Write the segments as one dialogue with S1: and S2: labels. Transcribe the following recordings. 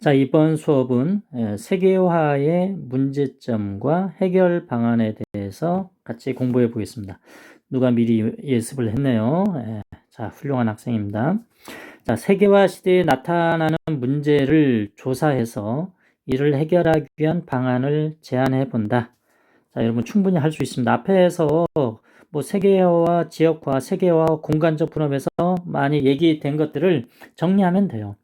S1: 자, 이번 수업은 세계화의 문제점과 해결 방안에 대해서 같이 공부해 보겠습니다. 누가 미리 예습을 했네요. 자, 훌륭한 학생입니다. 자, 세계화 시대에 나타나는 문제를 조사해서 이를 해결하기 위한 방안을 제안해 본다. 자, 여러분 충분히 할 수 있습니다. 앞에서 뭐 세계화, 지역화, 세계화, 공간적 분업에서 많이 얘기된 것들을 정리하면 돼요.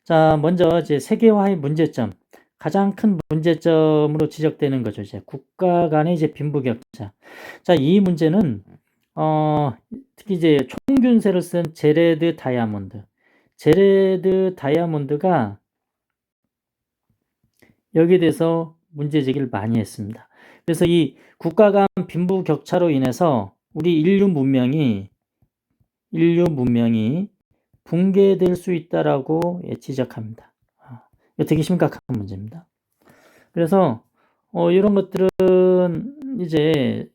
S1: 자, 먼저 이제 세계화의 문제점, 가장 큰 문제점으로 지적되는 거죠. 이제 국가 간의 이제 빈부격차. 자, 이 문제는 특히 이제 총균세를 쓴 제레드 다이아몬드가 여기에 대해서 문제 제기를 많이 했습니다. 그래서 이 국가 간 빈부격차로 인해서 우리 인류 문명이 붕괴될 수 있다라고 지적합니다. 이거 되게 심각한 문제입니다. 그래서 이런 것들은 이제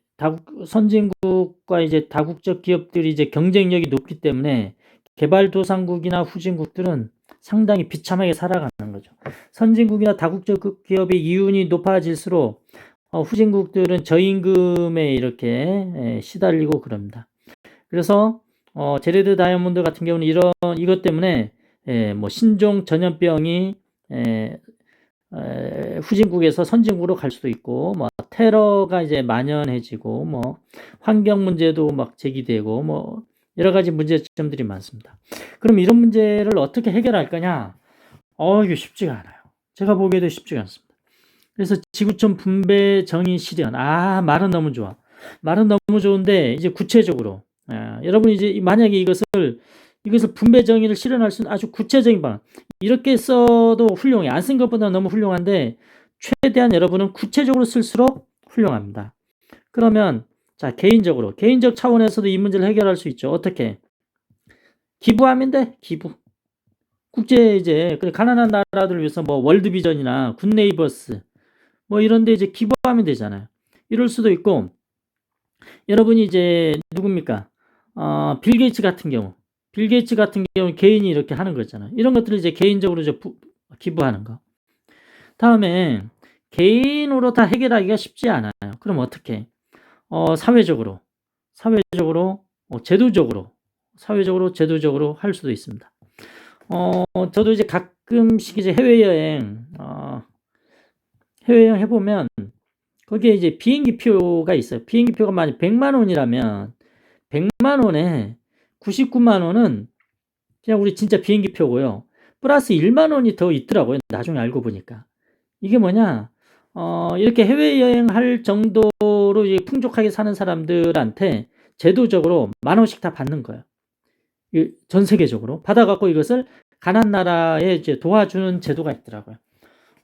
S1: 선진국과 이제 다국적 기업들이 이제 경쟁력이 높기 때문에 개발도상국이나 후진국들은 상당히 비참하게 살아가는 거죠. 선진국이나 다국적 기업의 이윤이 높아질수록 후진국들은 저임금에 이렇게 시달리고 그럽니다. 그래서 제레드 다이아몬드 같은 경우는 이것 때문에 뭐 신종 전염병이 후진국에서 선진국으로 갈 수도 있고, 뭐 테러가 이제 만연해지고, 뭐 환경 문제도 막 제기되고, 뭐 여러 가지 문제점들이 많습니다. 그럼 이런 문제를 어떻게 해결할 거냐? 이게 쉽지가 않아요. 제가 보기에도 쉽지가 않습니다. 그래서 지구촌 분배 정의 실현. 말은 너무 좋아. 말은 너무 좋은데 이제 구체적으로 여러분이 이제 만약에 이것을 분배 정의를 실현할 수 있는 아주 구체적인 방안, 이렇게 써도 훌륭해. 안 쓴 것보다 너무 훌륭한데 최대한 여러분은 구체적으로 쓸수록 훌륭합니다. 그러면 자, 개인적 차원에서도 이 문제를 해결할 수 있죠. 어떻게? 기부하면 돼. 기부. 국제 이제 가난한 나라들을 위해서 뭐 월드비전이나 굿네이버스 뭐 이런데 이제 기부하면 되잖아요. 이럴 수도 있고, 여러분이 이제 누굽니까? 빌 게이츠 같은 경우 개인이 이렇게 하는 거잖아요. 이런 것들을 이제 개인적으로 이제 기부하는 거. 다음에 개인으로 다 해결하기가 쉽지 않아요. 그럼 어떻게? 사회적으로, 제도적으로 할 수도 있습니다. 저도 이제 가끔씩 이제 해외여행 해보면 거기에 이제 비행기 표가 있어요. 비행기 표가 만약 100만 원이라면 100만 원에 99만 원은 그냥 우리 진짜 비행기 표고요. 플러스 1만 원이 더 있더라고요. 나중에 알고 보니까. 이게 뭐냐? 이렇게 해외여행할 정도로 이제 풍족하게 사는 사람들한테 제도적으로 만 원씩 다 받는 거예요. 전 세계적으로 받아갖고 이것을 가난 나라에 이제 도와주는 제도가 있더라고요.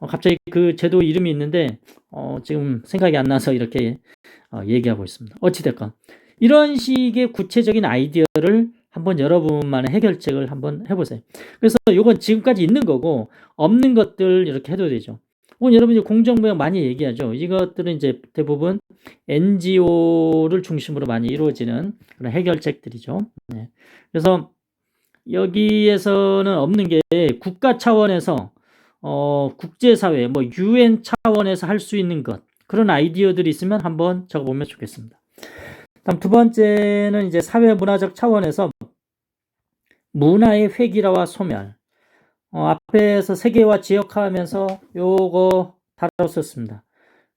S1: 갑자기 그 제도 이름이 있는데 지금 생각이 안 나서 이렇게 얘기하고 있습니다. 어찌됐건 이런 식의 구체적인 아이디어를 한번 여러분만의 해결책을 한번 해보세요. 그래서 이건 지금까지 있는 거고 없는 것들 이렇게 해도 되죠. 여러분이 공정무역 많이 얘기하죠. 이것들은 이제 대부분 NGO를 중심으로 많이 이루어지는 그런 해결책들이죠. 네. 그래서 여기에서는 없는 게 국가 차원에서 국제사회, 뭐 UN 차원에서 할 수 있는 것, 그런 아이디어들이 있으면 한번 적어보면 좋겠습니다. 다음 두 번째는 이제 사회문화적 차원에서 문화의 획일화와 소멸. 앞에서 세계화 지역화하면서 요거 다뤘었습니다.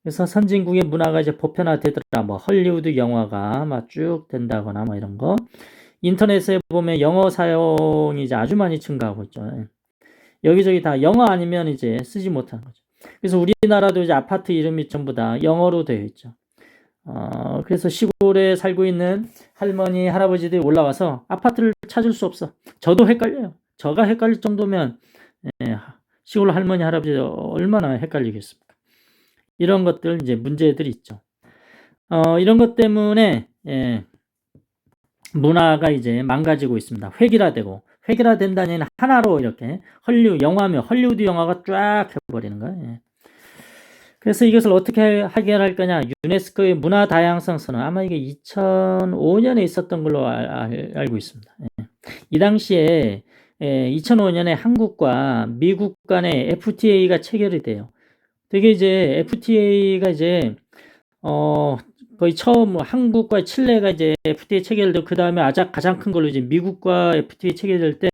S1: 그래서 선진국의 문화가 이제 보편화되더라. 뭐 헐리우드 영화가 막 쭉 된다거나 뭐 이런 거. 인터넷에 보면 영어 사용이 이제 아주 많이 증가하고 있죠. 여기저기 다 영어 아니면 이제 쓰지 못하는 거죠. 그래서 우리나라도 이제 아파트 이름이 전부 다 영어로 되어 있죠. 그래서 시골에 살고 있는 할머니, 할아버지들이 올라와서 아파트를 찾을 수 없어. 저도 헷갈려요. 저가 헷갈릴 정도면 시골 할머니, 할아버지 얼마나 헷갈리겠습니까? 이런 것들 이제 문제들이 있죠. 이런 것 때문에 문화가 이제 망가지고 있습니다. 획일화된다는 얘기는 하나로 이렇게 영화면 헐리우드 영화가 쫙 해버리는 거예요. 그래서 이것을 어떻게 해결할 거냐? 유네스코의 문화 다양성 선언, 아마 이게 2005년에 있었던 걸로 알고 있습니다. 이 당시에 2005년에 한국과 미국 간의 FTA가 체결이 돼요. 되게 이제 FTA가 이제 거의 처음 한국과 칠레가 이제 FTA 체결되고 그 다음에 가장 큰 걸로 이제 미국과 FTA 체결될 때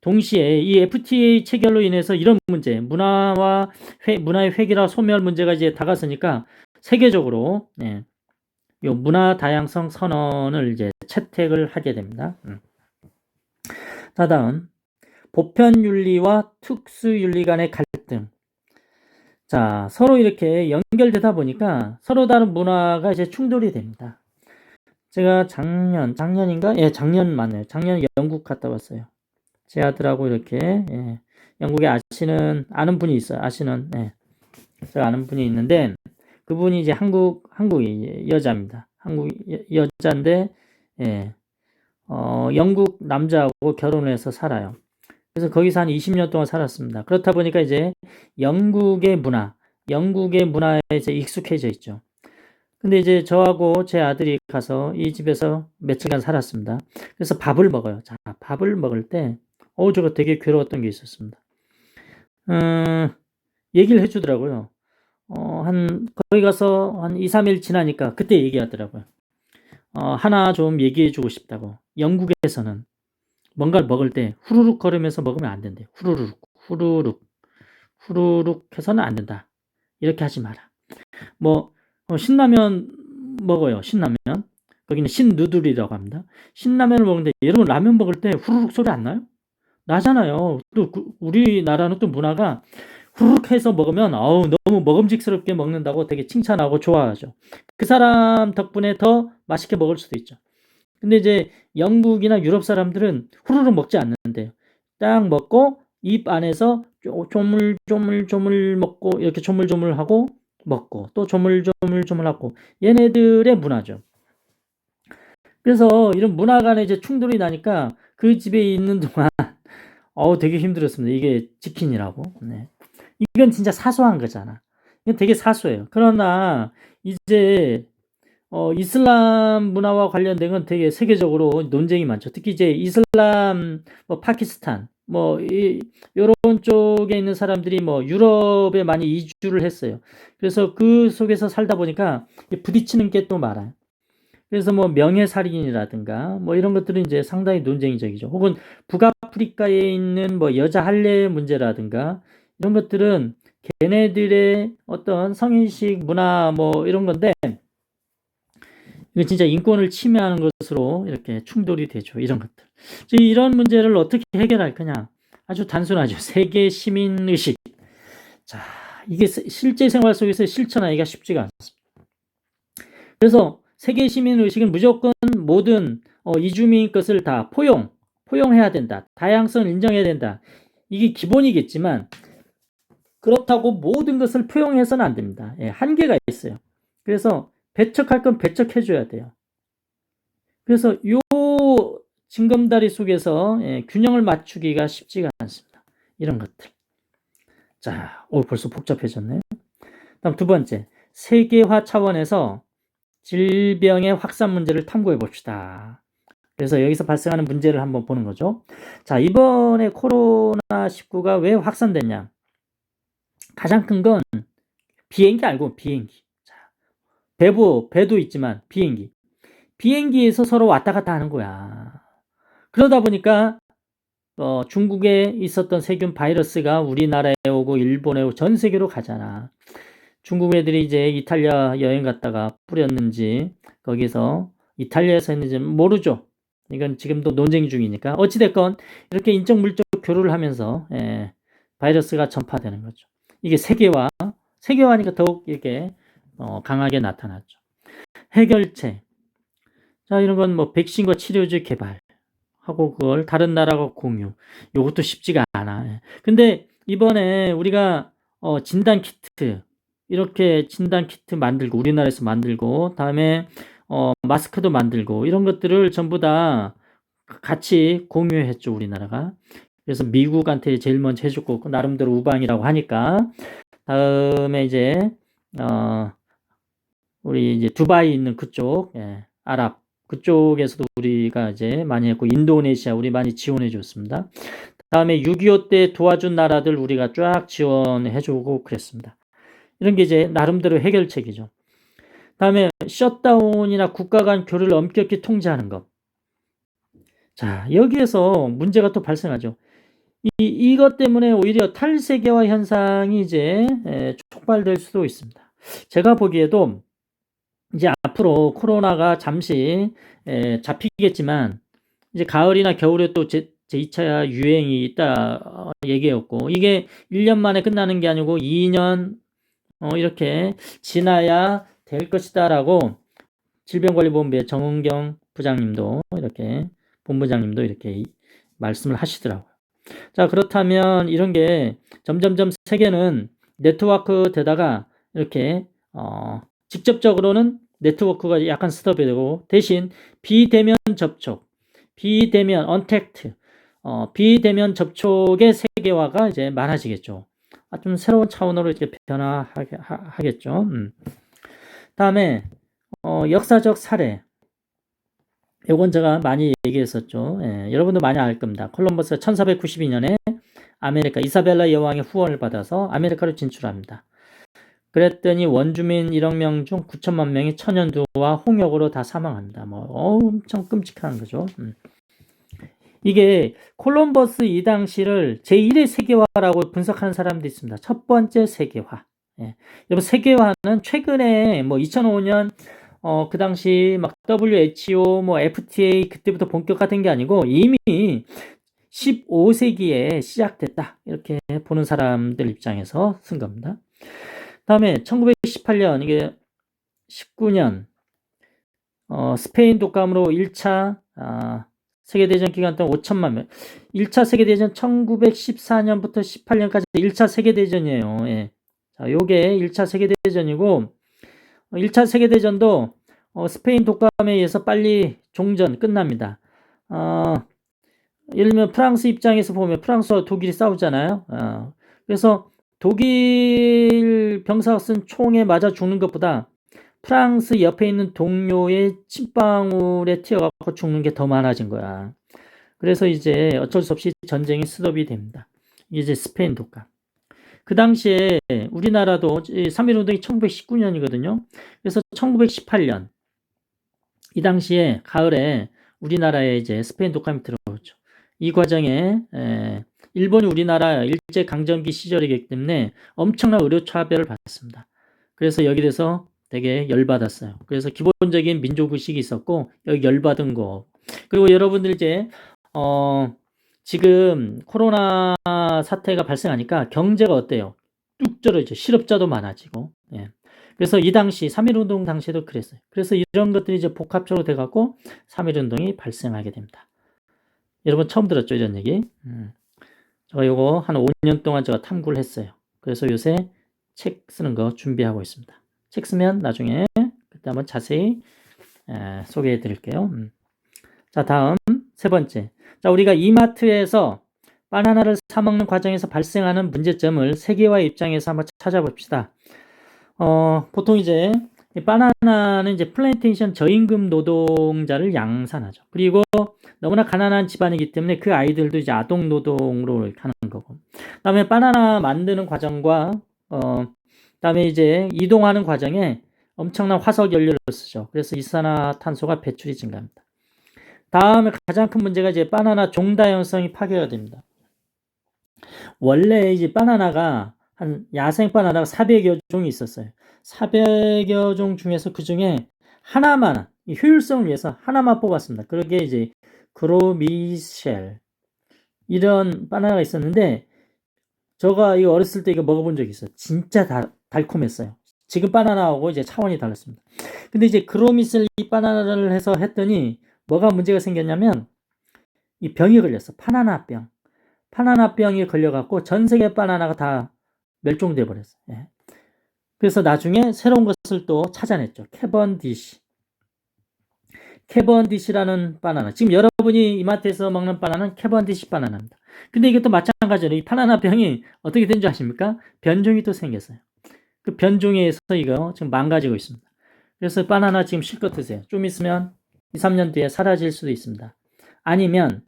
S1: 동시에 이 FTA 체결로 인해서 이런 문제, 문화의 획일화 소멸 문제가 이제 다가서니까 세계적으로 요 문화 다양성 선언을 이제 채택을 하게 됩니다. 다음 보편윤리와 특수윤리 간의 갈등. 자, 서로 이렇게 연결되다 보니까 서로 다른 문화가 이제 충돌이 됩니다. 제가 작년인가? 예, 작년 맞네요. 작년 영국 갔다 왔어요. 제 아들하고 이렇게, 영국에 아는 분이 있어요. 제가 아는 분이 있는데, 그분이 이제 한국이 여자입니다. 한국 여자인데, 영국 남자하고 결혼을 해서 살아요. 그래서 거기서 한 20년 동안 살았습니다. 그렇다 보니까 이제 영국의 문화에 이제 익숙해져 있죠. 근데 이제 저하고 제 아들이 가서 이 집에서 며칠간 살았습니다. 그래서 밥을 먹어요. 자, 밥을 먹을 때, 저거 되게 괴로웠던 게 있었습니다. 얘기를 해주더라고요. 거기 가서 한 2, 3일 지나니까 그때 얘기하더라고요. 하나 좀 얘기해주고 싶다고. 영국에서는 뭔가를 먹을 때 후루룩 거리면서 먹으면 안 된대. 후루룩 해서는 안 된다. 이렇게 하지 마라. 신라면 먹어요. 신라면. 거기는 신누들이라고 합니다. 신라면을 먹는데 여러분 라면 먹을 때 후루룩 소리 안 나요? 나잖아요. 또 우리나라는 또 문화가 후루룩 해서 먹으면 너무 먹음직스럽게 먹는다고 되게 칭찬하고 좋아하죠. 그 사람 덕분에 더 맛있게 먹을 수도 있죠. 근데 이제 영국이나 유럽 사람들은 후루룩 먹지 않는데요. 딱 먹고 입 안에서 조물조물 먹고 이렇게 조물조물하고 먹고 또 조물조물하고 얘네들의 문화죠. 그래서 이런 문화 간에 이제 충돌이 나니까 그 집에 있는 동안 되게 힘들었습니다. 이게 치킨이라고. 네. 이건 진짜 사소한 거잖아. 이건 되게 사소해요. 그러나 이제 이슬람 문화와 관련된 건 되게 세계적으로 논쟁이 많죠. 특히 이제 이슬람, 파키스탄, 요런 쪽에 있는 사람들이 유럽에 많이 이주를 했어요. 그래서 그 속에서 살다 보니까 부딪히는 게 또 많아요. 그래서 명예살인이라든가 이런 것들은 이제 상당히 논쟁적이죠. 혹은 북아프리카에 있는 여자 할례 문제라든가 이런 것들은 걔네들의 어떤 성인식 문화 이런 건데 이거 진짜 인권을 침해하는 것으로 이렇게 충돌이 되죠. 이런 것들. 이런 문제를 어떻게 해결할 거냐? 아주 단순하죠. 세계 시민 의식. 자, 이게 실제 생활 속에서 실천하기가 쉽지가 않습니다. 그래서 세계 시민 의식은 무조건 모든 이주민 것을 다 포용해야 된다. 다양성을 인정해야 된다. 이게 기본이겠지만 그렇다고 모든 것을 포용해서는 안 됩니다. 한계가 있어요. 그래서 배척할 건 배척해줘야 돼요. 그래서 요 징검다리 속에서 균형을 맞추기가 쉽지가 않습니다. 이런 것들. 자, 벌써 복잡해졌네요. 다음 두 번째, 세계화 차원에서 질병의 확산 문제를 탐구해 봅시다. 그래서 여기서 발생하는 문제를 한번 보는 거죠. 자, 이번에 코로나19가 왜 확산됐냐? 가장 큰 건 비행기 알고, 비행기. 자, 배도 있지만 비행기에서 서로 왔다 갔다 하는 거야. 그러다 보니까 중국에 있었던 세균 바이러스가 우리나라에 오고 일본에 오고 전 세계로 가잖아. 중국 애들이 이제 이탈리아 여행 갔다가 뿌렸는지 거기서 이탈리아에서 했는지 모르죠. 이건 지금도 논쟁 중이니까 어찌됐건 이렇게 인적 물적 교류를 하면서 바이러스가 전파되는 거죠. 이게 세계화니까 더욱 이렇게 강하게 나타났죠. 해결책. 자, 이런 건 백신과 치료제 개발하고 그걸 다른 나라가 공유. 이것도 쉽지가 않아. 근데 이번에 우리가 진단 키트 이렇게 진단 키트 만들고 우리나라에서 만들고 다음에 마스크도 만들고 이런 것들을 전부 다 같이 공유했죠, 우리나라가. 그래서 미국한테 제일 먼저 해줬고 나름대로 우방이라고 하니까 다음에 이제 우리 이제 두바이 있는 그쪽 아랍 그쪽에서도 우리가 이제 많이 했고, 인도네시아 우리 많이 지원해 줬습니다. 다음에 6.25 때 도와준 나라들 우리가 쫙 지원해 주고 그랬습니다. 이런 게 이제 나름대로 해결책이죠. 다음에 셧다운이나 국가 간 교류를 엄격히 통제하는 것. 자, 여기에서 문제가 또 발생하죠. 이것 때문에 오히려 탈세계화 현상이 이제 촉발될 수도 있습니다. 제가 보기에도 이제 앞으로 코로나가 잠시 잡히겠지만 이제 가을이나 겨울에 또 제2차 유행이 있다 얘기였고, 이게 1년 만에 끝나는 게 아니고 2년 이렇게 지나야 될 것이다라고 질병관리본부의 정은경 부장님도 이렇게 본부장님도 이렇게 말씀을 하시더라고요. 자, 그렇다면 이런 게 점점점 세계는 네트워크 되다가 이렇게 직접적으로는 네트워크가 약간 스톱이 되고, 대신 비대면 접촉, 비대면 언택트, 비대면 접촉의 세계화가 이제 많아지겠죠. 좀 새로운 차원으로 이렇게 변화하겠죠. 다음에 역사적 사례. 요건 제가 많이 얘기했었죠. 여러분도 많이 알 겁니다. 콜럼버스가 1492년에 아메리카 이사벨라 여왕의 후원을 받아서 아메리카로 진출합니다. 그랬더니 원주민 1억 명 중 9천만 명이 천연두와 홍역으로 다 사망합니다. 엄청 끔찍한 거죠. 이게 콜럼버스 이 당시를 제1의 세계화라고 분석하는 사람도 있습니다. 첫 번째 세계화. 여러분, 세계화는 최근에 2005년 그 당시 막 WHO, FTA 그때부터 본격화된 게 아니고 이미 15세기에 시작됐다, 이렇게 보는 사람들 입장에서 쓴 겁니다. 다음에 1918년, 이게 19년 스페인 독감으로 1차 세계대전 기간 동안 5천만 명. 1차 세계대전 1914년부터 18년까지 1차 세계대전이에요. 자, 요게 1차 세계대전이고, 1차 세계대전도 스페인 독감에 의해서 빨리 종전 끝납니다. 예를 들면 프랑스 입장에서 보면 프랑스와 독일이 싸우잖아요. 그래서 독일 병사가 쓴 총에 맞아 죽는 것보다 프랑스 옆에 있는 동료의 침방울에 튀어갖고 죽는 게 더 많아진 거야. 그래서 이제 어쩔 수 없이 전쟁이 스톱이 됩니다. 이게 이제 스페인 독감. 그 당시에 우리나라도 3.1운동이 1919년이거든요. 그래서 1918년, 이 당시에 가을에 우리나라에 이제 스페인 독감이 들어오죠. 이 과정에 일본이 우리나라 일제강점기 시절이기 때문에 엄청난 의료차별을 받았습니다. 그래서 여기 대해서 되게 열받았어요. 그래서 기본적인 민족의식이 있었고, 여기 열받은 거. 그리고 여러분들 이제 지금 코로나 사태가 발생하니까 경제가 어때요? 뚝 떨어지죠. 실업자도 많아지고. 그래서 이 당시 3.1운동 당시에도 그랬어요. 그래서 이런 것들이 이제 복합적으로 돼갖고 3.1운동이 발생하게 됩니다. 여러분 처음 들었죠, 이런 얘기? 제가 요거 한 5년 동안 제가 탐구를 했어요. 그래서 요새 책 쓰는 거 준비하고 있습니다. 책 쓰면 나중에 그때 한번 자세히 소개해 드릴게요. 자, 다음 세 번째. 자, 우리가 이마트에서 바나나를 사 먹는 과정에서 발생하는 문제점을 세계화 입장에서 한번 찾아봅시다. 보통 이제 바나나는 이제 플랜테이션 저임금 노동자를 양산하죠. 그리고 너무나 가난한 집안이기 때문에 그 아이들도 이제 아동 노동으로 가는 거고. 그다음에 바나나 만드는 과정과 그다음에 이제 이동하는 과정에 엄청난 화석 연료를 쓰죠. 그래서 이산화탄소가 배출이 증가합니다. 다음에 가장 큰 문제가 이제 바나나 종다양성이 파괴가 됩니다. 원래 이제 바나나가 야생 바나나가 400여 종이 있었어요. 400여 종 중에서 그 중에 하나만, 효율성을 위해서 하나만 뽑았습니다. 그게 이제 그로미셸, 이런 바나나가 있었는데, 제가 이거 어렸을 때 이거 먹어본 적이 있어요. 진짜 달콤했어요. 지금 바나나하고 이제 차원이 달랐습니다. 근데 이제 그로미셀 이 바나나를 해서 했더니 뭐가 문제가 생겼냐면, 이 병이 걸렸어. 파나나병. 파나나병이 걸려갖고 전 세계 바나나가 다 멸종돼 버렸어요. 그래서 나중에 새로운 것을 또 찾아냈죠. 캐번디시라는 바나나. 지금 여러분이 이마트에서 먹는 바나나는 캐번디시 바나나입니다. 근데 이게 또 마찬가지로 이 바나나병이 어떻게 된 줄 아십니까? 변종이 또 생겼어요. 그 변종에 의해서 이거 지금 망가지고 있습니다. 그래서 바나나 지금 실컷 드세요. 좀 있으면 2, 3년 뒤에 사라질 수도 있습니다. 아니면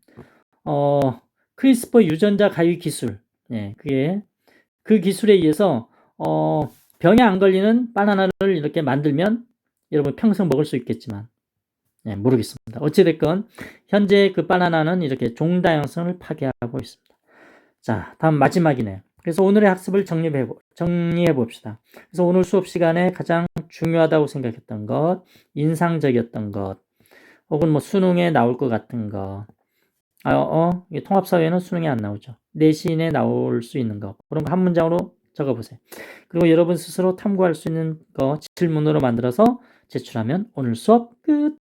S1: 크리스퍼 유전자 가위 기술, 예, 그 기술에 의해서 병에 안 걸리는 바나나를 이렇게 만들면 여러분 평생 먹을 수 있겠지만, 예, 모르겠습니다. 어찌됐건 현재 그 바나나는 이렇게 종다양성을 파괴하고 있습니다. 자, 다음 마지막이네요. 그래서 오늘의 학습을 정리해 봅시다. 그래서 오늘 수업 시간에 가장 중요하다고 생각했던 것, 인상적이었던 것, 혹은 뭐 수능에 나올 것 같은 것, 통합사회는 수능에 안 나오죠. 내신에 나올 수 있는 거, 그런 거 한 문장으로 적어보세요. 그리고 여러분 스스로 탐구할 수 있는 거 질문으로 만들어서 제출하면 오늘 수업 끝!